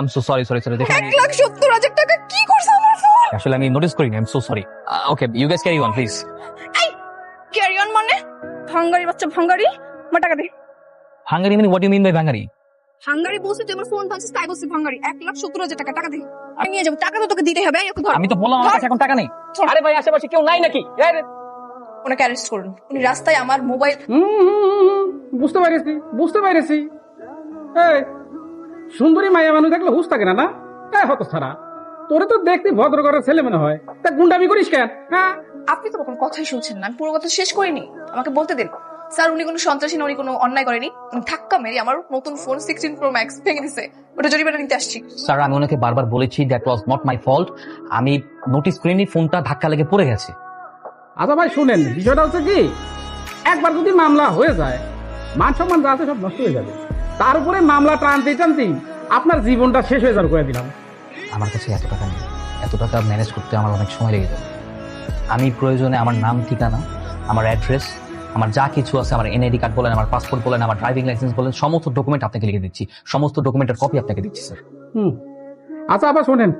আম so sorry দেখুন 1,70,000 টাকা কি করছ আমার ফোন? আসলে আমি নোটিস করিনি, I am so sorry. Okay, you guys carry on please. এই ক্যারি অন মানে ভাঙ্গারি বাচ্চা ভাঙ্গারি, আমার টাকা দে। হাঙ্গারি মানে হোয়াট ইউ মিন বাই ভাঙ্গারি? ভাঙ্গারি বলছিস তুই আমার ফোন ভাঙছিস তাই বলছিস ভাঙ্গারি। 1,70,000 টাকা, টাকা দে। আমি নিয়ে যাব, টাকা তো তোকে দিতে হবে। এই ওকে ধর। আমি তো বললাম আমার কাছে এখন টাকা নেই। আরে ভাই আশেপাশে কেউ নাই নাকি? ওনাকে অ্যারেস্ট করুন। উনি রাস্তায় আমার মোবাইল বুঝতে পেরেছি। এই সুন্দরী মায়া মানুষ দেখলে হুশ থাকে না? হত ছাড়া তোরে তো দেখতে ভদ্র ঘরের ছেলে মনে হয়, তা গুন্ডামি করিস কেন? হ্যাঁ, আপনি তো কোনো কথাই শুনছেন না। আমি পুরো কথা শেষ করিনি, আমাকে বলতে দিন। স্যার উনি কোনো সন্ত্রাসী না, উনি কোনো অন্যায় করেনি। উনি ধাক্কা মেরে আমার নতুন ফোন 16 Pro Max ভেঙে দিছে। ওটা জরিমানা নিতে আসছি। স্যার আমি ওনাকে বারবার বলেছি that was not my fault, আমি নোটিস করিনি, ফোনটা ধাক্কা লেগে পড়ে গেছে। আচ্ছা ভাই শুনেন, বিষয়টা হচ্ছে কি, একবার যদি মামলা হয়ে যায় মান সম্মান যা আছে সব নষ্ট হয়ে যাবে। তার উপরে মামলা টানতেই আপনার জীবনটা শেষ হয়ে যাবে করে দিলাম। আমার কাছে এত টাকা নেই, এত টাকা ম্যানেজ করতে আমার অনেক সময় লেগে যাবে। আমি প্রয়োজনে আমার নাম ঠিকানা, আমার অ্যাড্রেস, আমার যা কিছু আছে, আমার এনআইডি কার্ড বলেন, আমার পাসপোর্ট বলেন, আমার ড্রাইভিং লাইসেন্স বলেন, সমস্ত ডকুমেন্ট আপনাকে লিখে দিচ্ছি, সমস্ত ডকুমেন্টের কপি আপনাকে দিচ্ছি স্যার। আচ্ছা আবার শোনেন,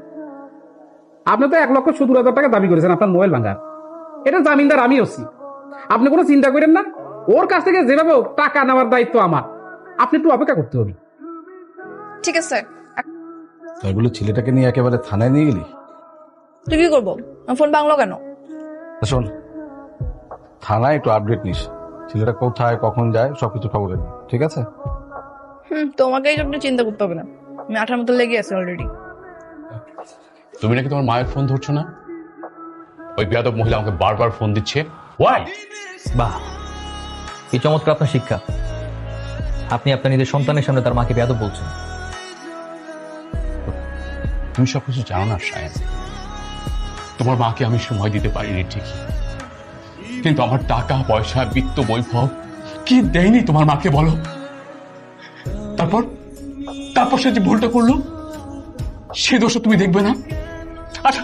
আপনি তো 1,70,000 টাকা দাবি করেছেন আপনার মোবাইল ভাঙার। এটা জামিনদার আমি হচ্ছি, আপনি কোনো চিন্তা করেন না। ওর কাছ থেকে যেভাবে হোক টাকা নেওয়ার দায়িত্ব আমার। আপনি একটু অপেক্ষা করতে হবে। ঠিক আছে স্যার। তাই বলে ছেলেটাকে নিয়ে একেবারে থানায় নিয়ে গেলি? তুই কি করবো? আমার ফোন ভাঙলো কেন? শোন, থানায় একটু আপডেট নিস, ছেলেটা কোথায় কখন যায় সবকিছু খবর নি, ঠিক আছে? তোমাকে এই জন্য চিন্তা করতে হবে না, আমি 8টার মতো লেগে আছি অলরেডি। তুমি নাকি তোমার মায়ের ফোন ধরছো না? ওই বেয়াদব মহিলা আমাকে বারবার ফোন দিচ্ছে। ওয়াই? বাহ, এই চমৎকার আপনার শিক্ষা। আপনি আপনার নিজের সন্তানের সামনে তার মাকে বেয়াদব বলছেন। তুমি সবকিছু জানো না সায়ন। তোমার মাকে আমি সময় দিতে পারিনি ঠিকই, কিন্তু আমার টাকা পয়সা বিত্ত বৈভব কি দেয়নি তোমার মাকে বলো? তারপর তারপর সে যে ভুলটা করলো সে দোষ তুমি দেখবে না? আচ্ছা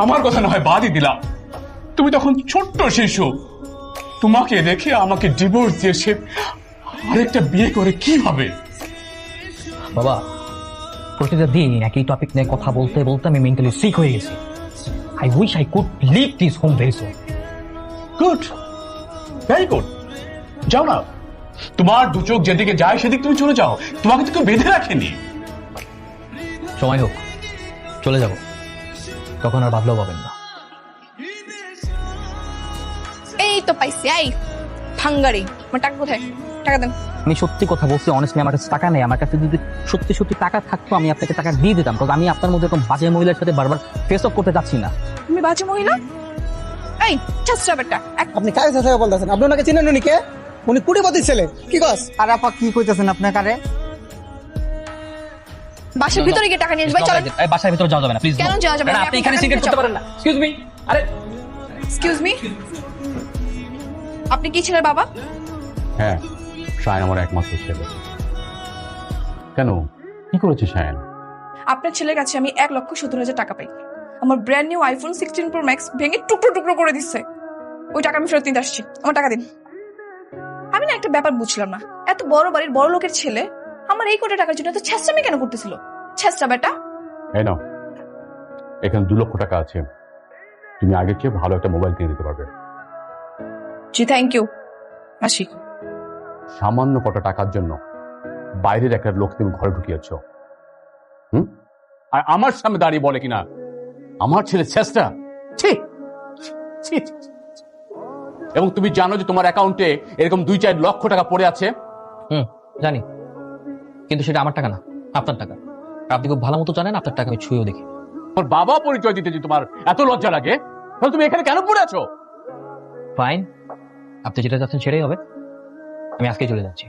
আমার কথা না হয় বাদই দিলাম, তুমি তখন ছোট্ট শিশু, তোমাকে রেখে আমাকে ডিভোর্স দিয়ে সে আরেকটা বিয়ে করে কি হবে? বাবা, প্রতিটা দিন একই টপিক নিয়ে কথা বলতে বলতে আমি মেন্টালি সিক হয়ে গেছি। I wish I could leave this home very soon. Good, very good, যাও না। তোমার দু চোখ যেদিকে যায় সেদিক তুমি চলে যাও, তোমাকে তো কেউ বেঁধে রাখেনি। সময় হোক চলে যাব, তখন আর বাদলাও পাবেন না। এই তো পাইছি। এই ভাঙ্গারি, আমার টাকা কোথায়? টাকা দেন। আমি সত্যি কথা বলছি, অনেস্টলি আমার কাছে টাকা নেই। আমার কাছে যদি সত্যি সত্যি টাকা থাকতো আমি আপনাকে টাকা দিয়ে দিতাম, কারণ আমি আপনার মধ্যে এরকম বাজে মহিলার সাথে বারবার ফেস অফ করতে চাচ্ছি না। তুমি বাজে মহিলা? এই ছাত্রা বেটা, আপনি কারে কথা বলতেছেন? আপনি ওনাকে চিনেন? উনি কে? উনি কোটিপতির ছেলে। কি কস? আর আপা কি কইতেছেন আপনি কারে? বাসার ভিতরে গিয়ে টাকা নিয়ে আসবে। চলেন। এই বাসার ভিতরে যাওয়া যাবে না প্লিজ। কেন যাওয়া যাবে না? আপনি এখানে সিগারেট করতে পারেন না। Excuse me. আরে এক্সকিউজ মি, আপনি কি ছেলের বাবা? হ্যাঁ, সায়ন আমার একমাত্র ছেলে। কেন, কি করেছে সায়ন? আপনার ছেলের কাছে আমি 1,70,000 টাকা পাই। আমার brand new iPhone 16 Pro Max ভেঙে টুকরো টুকরো করে দিচ্ছে। ওই টাকা আমি ফেরত নিতে আসছি, আমার টাকা দিন। আমি না একটা ব্যাপার বুঝলাম না, এত বড় বাড়ির বড় লোকের ছেলে আমার এই কোটি টাকার জন্য এত ছেঁচড়ামি কেন করতেছিল? ছেঁচড়া বেটা। এই নাও, এখানে 2 লক্ষ টাকা আছে, তুমি আগের চেয়ে ভালো একটা মোবাইল কিনে দিতে পারবে। জি থ্যাংক ইউ, আসি। সামান্য কটা টাকার জন্য বাইরের একটা লোক তুমি ঘরে ঢুকিয়েছ, আর আমার সামনে দাঁড়িয়ে বলে কিনা আমার ছেলে চেষ্টা। এবং তুমি জানো যে তোমার অ্যাকাউন্টে এরকম 2-4 লক্ষ টাকা পড়ে আছে। জানি, কিন্তু সেটা আমার টাকা না, আপনার টাকা। আপনি খুব ভালো মতো জানেন আপনার টাকা আমি ছুঁয়েও দেখি। তোমার বাবা পরিচয় দিতে যে তোমার এত লজ্জা লাগে, তাহলে তুমি এখানে কেন পড়ে আছো? ফাইন, আপনি যেটা চাচ্ছেন সেটাই হবে। আমি আজকেই চলে যাচ্ছি।